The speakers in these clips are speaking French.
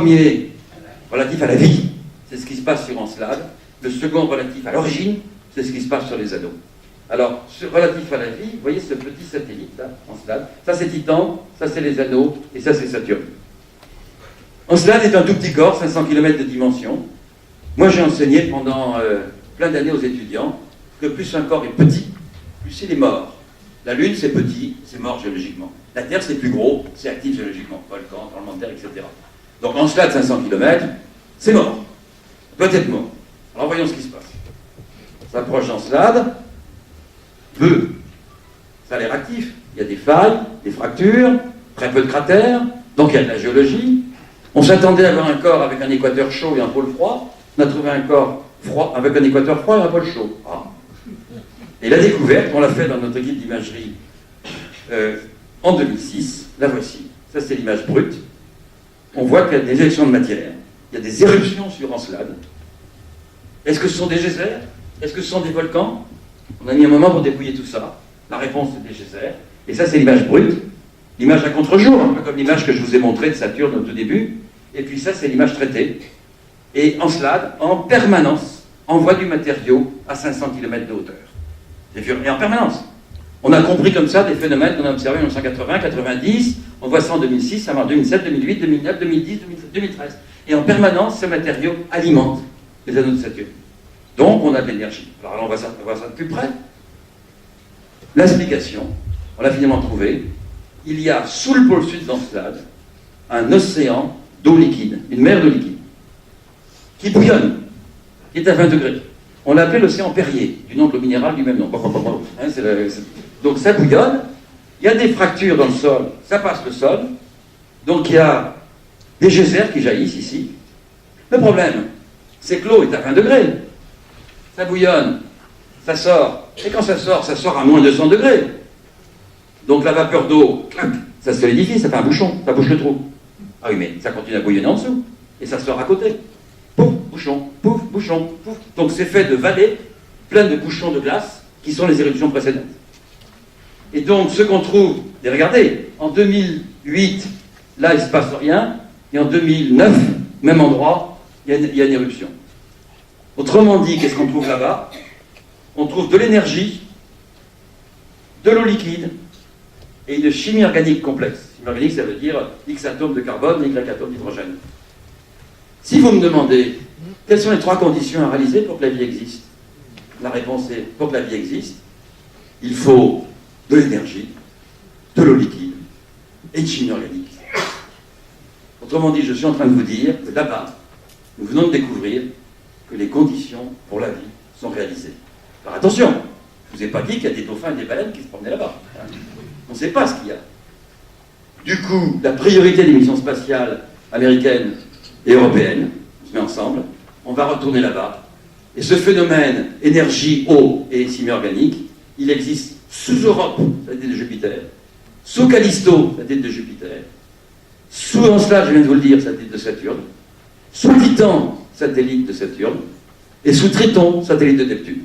premier, relatif à la vie, c'est ce qui se passe sur Encelade. Le second, relatif à l'origine, c'est ce qui se passe sur les anneaux. Alors, relatif à la vie, vous voyez ce petit satellite, là, Encelade. Ça, c'est Titan, ça, c'est les anneaux, et ça, c'est Saturne. Encelade est un tout petit corps, 500 km de dimension. Moi, j'ai enseigné pendant plein d'années aux étudiants que plus un corps est petit, plus il est mort. La Lune, c'est petit, c'est mort géologiquement. La Terre, c'est plus gros, c'est actif géologiquement. Volcan, tremblement de terre, etc. Donc, Encelade, 500 km, c'est mort. Peut-être mort. Alors, voyons ce qui se passe. On s'approche d'Encelade. Ça a l'air actif. Il y a des failles, des fractures, très peu de cratères, donc il y a de la géologie. On s'attendait à avoir un corps avec un équateur chaud et un pôle froid. On a trouvé un corps froid avec un équateur froid et un pôle chaud. Ah. Et la découverte, on l'a fait dans notre guide d'imagerie en 2006. La voici. Ça, c'est l'image brute. On voit qu'il y a des éjections de matière. Il y a des éruptions sur Encelade. Est-ce que ce sont des geysers? Est-ce que ce sont des volcans? On a mis un moment pour dépouiller tout ça. La réponse, c'est des geysers. Et ça, c'est l'image brute. L'image à contre-jour, un peu comme l'image que je vous ai montrée de Saturne au tout début. Et puis ça, c'est l'image traitée. Et Encelade, en permanence, envoie du matériau à 500 km de hauteur. Et en permanence. On a compris comme ça des phénomènes qu'on a observés en 1980, 90, on voit ça en 2006, ça va en 2007, 2008, 2009, 2010, 2013. Et en permanence, ce matériau alimente les anneaux de Saturne. Donc, on a de l'énergie. Alors là, on va voir ça de plus près. L'explication, on l'a finalement trouvée. Il y a, sous le pôle sud d'Encelade, un océan d'eau liquide, une mer d'eau liquide, qui bouillonne, qui est à 20 degrés. On l'a appelé l'océan Perrier, du nom de l'eau minérale du même nom. Donc ça bouillonne, il y a des fractures dans le sol, ça passe le sol, donc il y a des geysers qui jaillissent ici. Le problème, c'est que l'eau est à 20 degrés, ça bouillonne, ça sort, et quand ça sort à moins 200 degrés. Donc la vapeur d'eau, clac, ça se solidifie, ça fait un bouchon, ça bouche le trou. Ah oui, mais ça continue à bouillonner en dessous, et ça sort à côté. Pouf, bouchon, pouf, bouchon, pouf. Donc c'est fait de vallées pleines de bouchons de glace qui sont les éruptions précédentes. Et donc ce qu'on trouve, et regardez, en 2008, là il ne se passe rien, et en 2009, même endroit, il y a une éruption. Autrement dit, qu'est-ce qu'on trouve là-bas? On trouve de l'énergie, de l'eau liquide et une chimie organique complexe. Chimie organique, ça veut dire X atomes de carbone et Y atomes d'hydrogène. Si vous me demandez quelles sont les 3 conditions à réaliser pour que la vie existe, la réponse est, pour que la vie existe, il faut de l'énergie, de l'eau liquide et une chimie organique. Autrement dit, je suis en train de vous dire que là-bas, nous venons de découvrir que les conditions pour la vie sont réalisées. Alors attention, je ne vous ai pas dit qu'il y a des dauphins et des baleines qui se promenaient là-bas. On ne sait pas ce qu'il y a. Du coup, la priorité des missions spatiales américaines et européennes, on se met ensemble, on va retourner là-bas. Et ce phénomène énergie, eau et chimie organique, il existe sous Europe, satellite de Jupiter, sous Callisto, satellite de Jupiter, sous Encelade, je viens de vous le dire, satellite de Saturne, sous Titan, satellite de Saturne, et sous Triton, satellite de Neptune.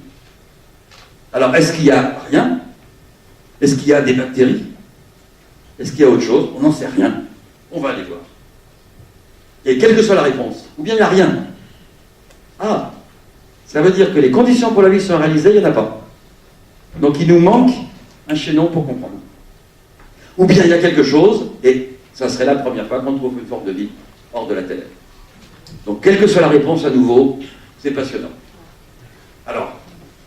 Alors, est-ce qu'il y a rien? Est-ce qu'il y a des bactéries? Est-ce qu'il y a autre chose? On n'en sait rien. On va aller voir. Et quelle que soit la réponse, ou bien il n'y a rien. Ah, ça veut dire que les conditions pour la vie sont réalisées, il n'y en a pas. Donc il nous manque un chaînon pour comprendre. Ou bien il y a quelque chose, et ça serait la première fois qu'on trouve une forme de vie hors de la Terre. Donc quelle que soit la réponse à nouveau, c'est passionnant. Alors,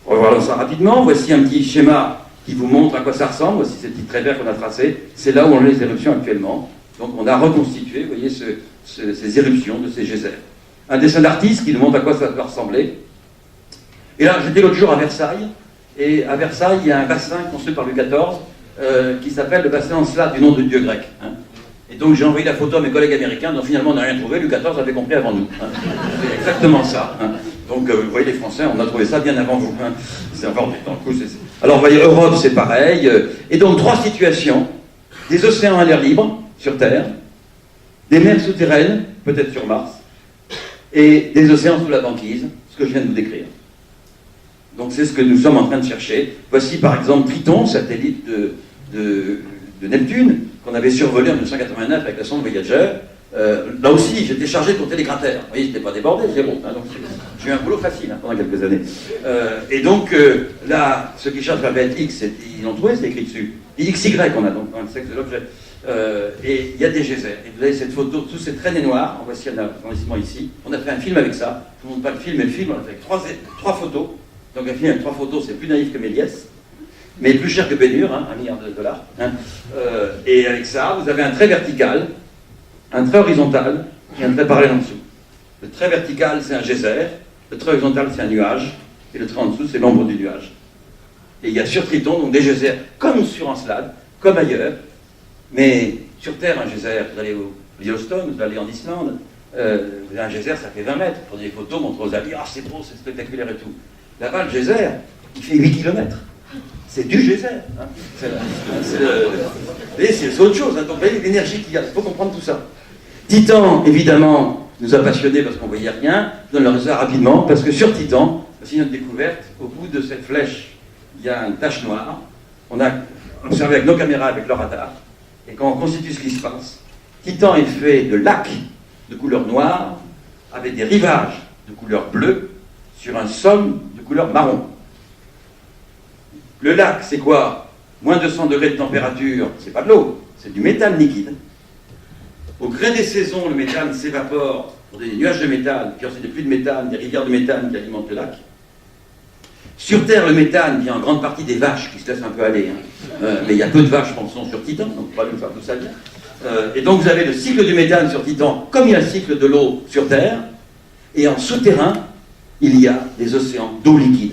on va voir ça rapidement. Voici un petit schéma qui vous montre à quoi ça ressemble. Voici ces petits traits verts qu'on a tracés. C'est là où on a les éruptions actuellement. Donc on a reconstitué, vous voyez, ces éruptions de ces geysers. Un dessin d'artiste qui nous montre à quoi ça doit ressembler. Et là, j'étais l'autre jour à Versailles. Et à Versailles, il y a un bassin construit par Louis XIV qui s'appelle le bassin Encelade, du nom de dieu grec. Hein. Et donc j'ai envoyé la photo à mes collègues américains, dont finalement on n'a rien trouvé, Louis XIV avait compris avant nous. Hein. C'est exactement ça. Hein. Donc vous voyez, les Français, on a trouvé ça bien avant vous. Hein. C'est encore dans le coup. Alors vous voyez, Europe, c'est pareil. Et donc 3 situations. Des océans à l'air libre, sur Terre, des mers souterraines, peut-être sur Mars, et des océans sous la banquise, ce que je viens de vous décrire. Donc c'est ce que nous sommes en train de chercher. Voici par exemple Triton, satellite de Neptune, qu'on avait survolé en 1989 avec la sonde Voyager. Là aussi, j'étais chargé de compter les cratères. Vous voyez, je n'étais pas débordé, zéro. Hein, donc j'ai eu un boulot facile pendant quelques années. Et donc, là, ceux qui cherchent la bête X, ils l'ont trouvé, c'est écrit dessus. XY, on a donc dans le sexe de l'objet. Et il y a des geysers. Et vous avez cette photo, tous ces traînées noires. En voici un arrondissement ici. On a fait un film avec ça. Je ne vous montre pas le film, mais le film, on a fait trois photos. Donc un film avec 3 photos, c'est plus naïf que Méliès, mais plus cher que Bénure, hein, $1 milliard. Hein. Et avec ça, vous avez un trait vertical, un trait horizontal et un trait parallèle en dessous. Le trait vertical, c'est un geyser. Le trait horizontal, c'est un nuage. Et le trait en dessous, c'est l'ombre du nuage. Et il y a sur Triton, donc des geysers, comme sur Encelade, comme ailleurs. Mais sur Terre, un geyser, vous allez au Yellowstone, vous allez en Islande, vous avez un geyser, ça fait 20 mètres. Vous prenez des photos, montrez aux amis, ah c'est beau, c'est spectaculaire et tout. Là-bas, le geyser, il fait 8 km. C'est du geyser. Hein. C'est autre chose. Hein. Donc, vous voyez l'énergie qu'il y a. Il faut comprendre tout ça. Titan, évidemment, nous a passionnés parce qu'on ne voyait rien. Je donne le résultat rapidement, parce que sur Titan, c'est notre découverte, au bout de cette flèche, il y a une tache noire. On a observé avec nos caméras, avec le radar. Et quand on constitue ce qui se passe, Titan est fait de lacs de couleur noire, avec des rivages de couleur bleue, sur un somme de couleur marron. Le lac, c'est quoi? Moins 200 degrés de température, c'est pas de l'eau, c'est du méthane liquide. Au gré des saisons, le méthane s'évapore pour des nuages de méthane, puis ensuite des pluies de méthane, des rivières de méthane qui alimentent le lac. Sur Terre, le méthane vient en grande partie des vaches qui se laissent un peu aller. Hein. Mais il y a peu de vaches, pensons, sur Titan, donc pas nous faire tout ça vient. Et donc vous avez le cycle du méthane sur Titan, comme il y a le cycle de l'eau sur Terre, et en souterrain, il y a des océans d'eau liquide.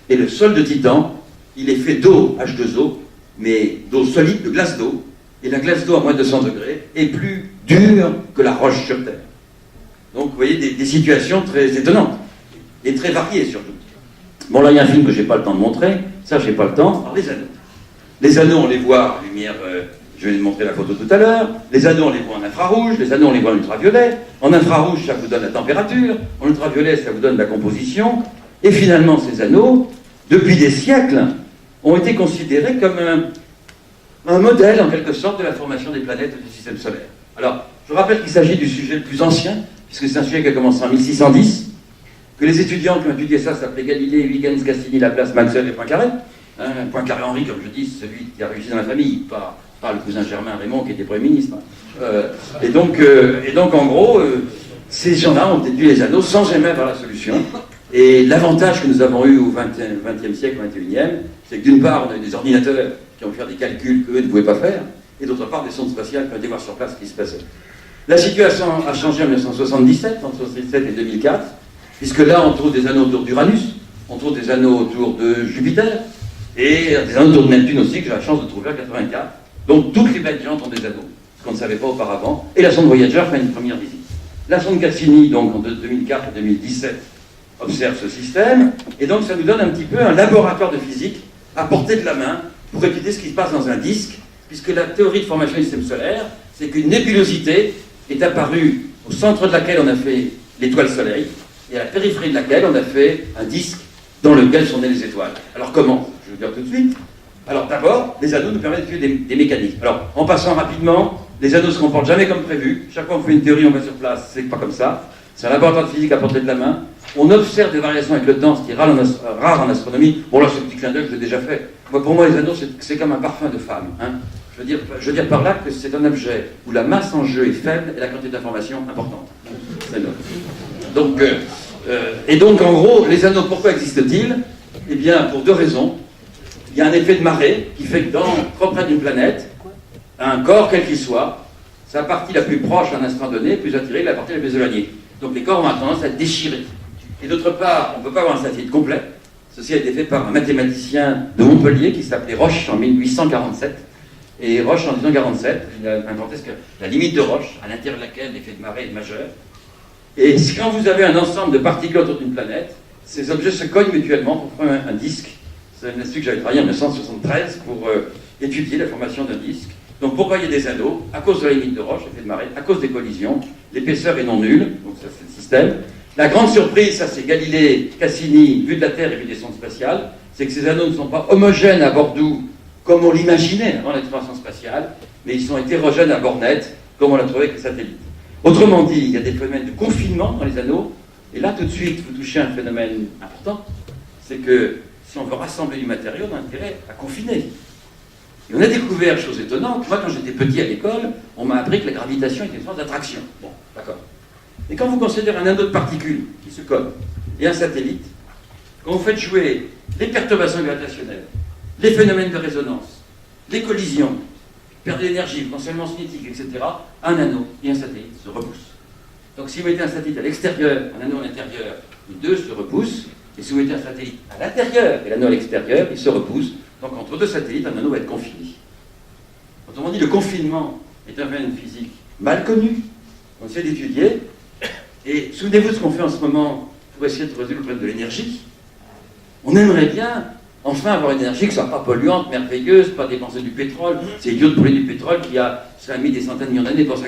Et le sol de Titan, il est fait d'eau, H2O, mais d'eau solide, de glace d'eau. Et la glace d'eau à moins de 200 degrés est plus dure que la roche sur Terre. Donc vous voyez des situations très étonnantes, et très variées surtout. Bon là il y a un film que je n'ai pas le temps de montrer, ça j'ai pas le temps. Alors les anneaux. Les anneaux on les voit en lumière, je vais vous montrer la photo tout à l'heure. Les anneaux on les voit en infrarouge, les anneaux on les voit en ultraviolet. En infrarouge ça vous donne la température, en ultraviolet ça vous donne la composition. Et finalement ces anneaux, depuis des siècles, ont été considérés comme un modèle en quelque sorte de la formation des planètes du système solaire. Alors je rappelle qu'il s'agit du sujet le plus ancien, puisque c'est un sujet qui a commencé en 1610, que les étudiants qui ont étudié ça s'appelaient Galilée, Huygens, Cassini, Laplace, Maxwell et Poincaré. Poincaré Henri, comme je dis, c'est celui qui a réussi dans la famille, pas le cousin Germain Raymond qui était Premier ministre. Et donc en gros, ces gens-là ont déduit les anneaux sans jamais avoir la solution. Et l'avantage que nous avons eu au XXe siècle, au XXIe, c'est que d'une part, on a eu des ordinateurs qui ont pu faire des calculs qu'eux ne pouvaient pas faire, et d'autre part, des sondes spatiales qui ont été voir sur place ce qui se passait. La situation a changé en 1977, entre 1977 et 2004, puisque là, on trouve des anneaux autour d'Uranus, on trouve des anneaux autour de Jupiter, et des anneaux autour de Neptune aussi, que j'ai la chance de trouver en 84. Donc, toutes les bêtes géantes ont des anneaux, ce qu'on ne savait pas auparavant, et la sonde Voyager fait une première visite. La sonde Cassini, donc en 2004 et 2017, observe ce système, et donc ça nous donne un petit peu un laboratoire de physique à portée de la main pour étudier ce qui se passe dans un disque, puisque la théorie de formation du système solaire, c'est qu'une nébulosité est apparue au centre de laquelle on a fait l'étoile Soleil, et à la périphérie de laquelle on a fait un disque dans lequel sont nées les étoiles. Alors comment? Je vais vous dire tout de suite. Alors d'abord, les anneaux nous permettent d'étudier des mécanismes. Alors, en passant rapidement, les anneaux ne se comportent jamais comme prévu. Chaque fois qu'on fait une théorie, on va sur place, c'est pas comme ça. C'est un laboratoire de physique à portée de la main. On observe des variations avec le temps, ce qui est rare en astronomie. Bon là, ce petit clin d'œil, je l'ai déjà fait. Pour moi, les anneaux, c'est comme un parfum de femme. Hein. Je veux dire par là que c'est un objet où la masse en jeu est faible et la quantité d'information importante. C'est là. Donc, et donc, en gros, les anneaux, pourquoi existent-ils? Eh bien, pour deux raisons. Il y a un effet de marée qui fait que trop près d'une planète, un corps, quel qu'il soit, sa partie la plus proche à un instant donné est plus attirée que la partie la plus éloignée. Donc les corps ont tendance à déchirer. Et d'autre part, on ne peut pas avoir un satellite complet. Ceci a été fait par un mathématicien de Montpellier qui s'appelait Roche en 1847. Et Roche, en 1847, il a inventé la limite de Roche, à l'intérieur de laquelle l'effet de marée est majeur. Et quand vous avez un ensemble de particules autour d'une planète, ces objets se cognent mutuellement pour faire un disque. C'est un institut que j'avais travaillé en 1973 pour étudier la formation d'un disque. Donc pourquoi il y a des anneaux? À cause de la limite de Roche, l'effet de marée, à cause des collisions. L'épaisseur est non nulle, donc ça c'est le système. La grande surprise, ça c'est Galilée, Cassini, vue de la Terre et vue des sondes spatiales, c'est que ces anneaux ne sont pas homogènes à bord d'où, comme on l'imaginait avant l'exploration spatiale, mais ils sont hétérogènes à bord net, comme on l'a trouvé avec les satellites. Autrement dit, il y a des phénomènes de confinement dans les anneaux, et là, tout de suite, vous touchez un phénomène important, c'est que si on veut rassembler du matériau, on a intérêt à confiner. Et on a découvert, chose étonnante, moi quand j'étais petit à l'école, on m'a appris que la gravitation était une sorte d'attraction. Bon, d'accord. Et quand vous considérez un anneau de particules qui se colle et un satellite, quand vous faites jouer les perturbations gravitationnelles, les phénomènes de résonance, les collisions, perte d'énergie, potentiellement cinétique, etc., un anneau et un satellite se repoussent. Donc si vous mettez un satellite à l'extérieur, un anneau à l'intérieur, les deux se repoussent, et si vous mettez un satellite à l'intérieur et l'anneau à l'extérieur, ils se repoussent. Donc entre deux satellites, un anneau va être confiné. Autrement dit, le confinement est un phénomène physique mal connu, on essaie d'étudier, et souvenez-vous de ce qu'on fait en ce moment pour essayer de résoudre le problème de l'énergie. On aimerait bien enfin avoir une énergie qui ne soit pas polluante, merveilleuse, pas dépenser du pétrole. C'est idiot de polluer du pétrole qui a mis des centaines de millions d'années pour ça